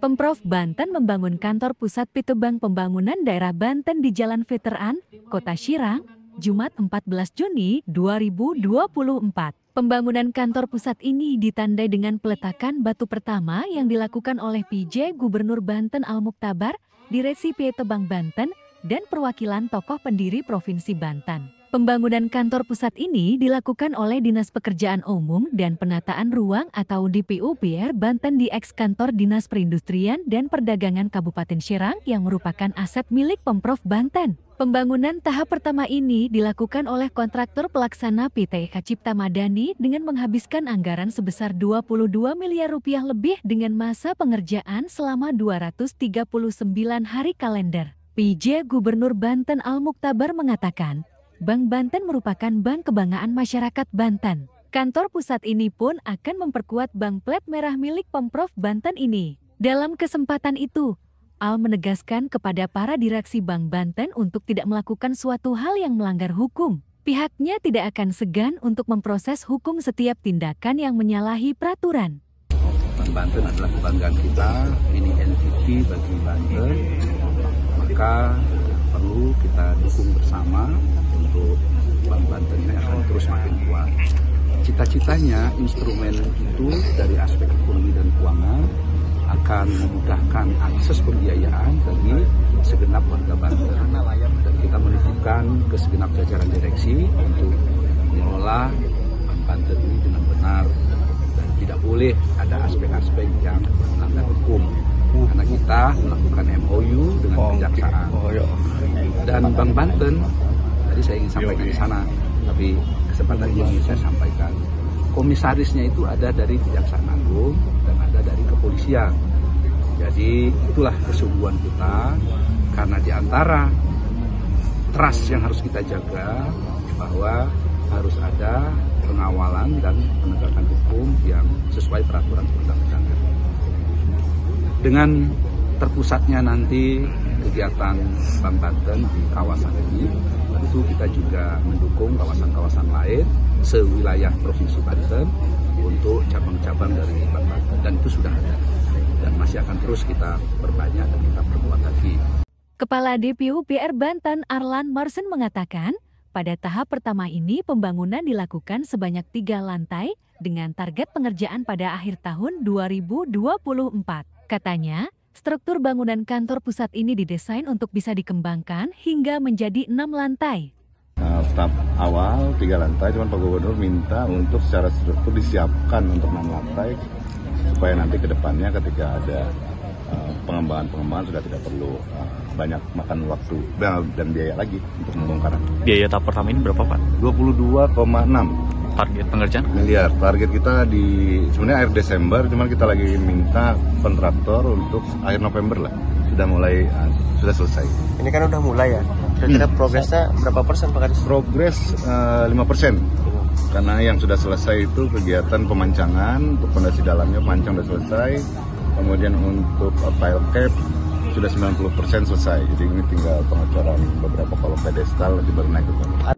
Pemprov Banten membangun kantor pusat Pitubang Pembangunan Daerah Banten di Jalan Veteran, Kota Syirang, Jumat 14 Juni 2024. Pembangunan kantor pusat ini ditandai dengan peletakan batu pertama yang dilakukan oleh PJ Gubernur Banten Al-Muktabar, Direksi Pitubang Banten, dan perwakilan tokoh pendiri Provinsi Banten. Pembangunan kantor pusat ini dilakukan oleh Dinas Pekerjaan Umum dan Penataan Ruang atau DPUPR Banten di eks-kantor Dinas Perindustrian dan Perdagangan Kabupaten Syirang yang merupakan aset milik Pemprov Banten. Pembangunan tahap pertama ini dilakukan oleh kontraktor pelaksana PT Eka Cipta Madani dengan menghabiskan anggaran sebesar 22 miliar rupiah lebih dengan masa pengerjaan selama 239 hari kalender. PJ Gubernur Banten Al-Muktabar mengatakan, Bank Banten merupakan bank kebanggaan masyarakat Banten. Kantor pusat ini pun akan memperkuat bank plat merah milik Pemprov Banten ini. Dalam kesempatan itu, Al menegaskan kepada para direksi Bank Banten untuk tidak melakukan suatu hal yang melanggar hukum. Pihaknya tidak akan segan untuk memproses hukum setiap tindakan yang menyalahi peraturan. Bank Banten adalah kebanggaan kita, ini NTP bagi Banten, maka perlu kita dukung bersama untuk Bank Banten ini akan terus makin kuat. Cita-citanya instrumen itu dari aspek ekonomi dan keuangan akan memudahkan akses pembiayaan bagi segenap warga Banten. Dan kita menitipkan ke segenap jajaran direksi untuk mengelola Bank Banten ini dengan benar dan tidak boleh ada aspek-aspek yang melanggar hukum. Karena kita melakukan MOU dengan kejaksaan. Dan Bank Banten, tadi saya ingin sampaikan di sana, tapi kesempatan ini saya sampaikan. Komisarisnya itu ada dari Kejaksaan Agung dan ada dari kepolisian. Jadi itulah kesungguhan kita, karena di antara trust yang harus kita jaga bahwa harus ada pengawalan dan penegakan hukum yang sesuai peraturan perundang-undangan. Dengan terpusatnya nanti kegiatan Bank Banten di kawasan ini, tentu kita juga mendukung kawasan-kawasan lain sewilayah Provinsi Banten untuk cabang-cabang dari Bank Banten, dan itu sudah ada dan masih akan terus kita perbanyak dan kita perkuat lagi. Kepala DPUPR Banten Arlan Marsen mengatakan, pada tahap pertama ini pembangunan dilakukan sebanyak 3 lantai dengan target pengerjaan pada akhir tahun 2024. Katanya, struktur bangunan kantor pusat ini didesain untuk bisa dikembangkan hingga menjadi 6 lantai. Tahap awal 3 lantai, cuman Pak Gubernur minta untuk secara struktur disiapkan untuk 6 lantai, supaya nanti ke depannya ketika ada pengembangan sudah tidak perlu banyak makan waktu dan biaya lagi untuk pembongkaran. Biaya tahap pertama ini berapa, Pak? 22,6 target pengerjaan miliar. Target kita di sebenarnya akhir Desember, cuman kita lagi minta kontraktor untuk akhir November lah. Sudah mulai sudah selesai. Ini kan udah mulai ya. Kira-kira progresnya berapa persen, Pak Kadis? Progres 5%. Karena yang sudah selesai itu kegiatan pemancangan, untuk fondasi dalamnya pancang sudah selesai. Kemudian untuk tile cap sudah 90% selesai. Jadi ini tinggal pengecoran beberapa kolom pedestal, nanti baru naik ke bawah.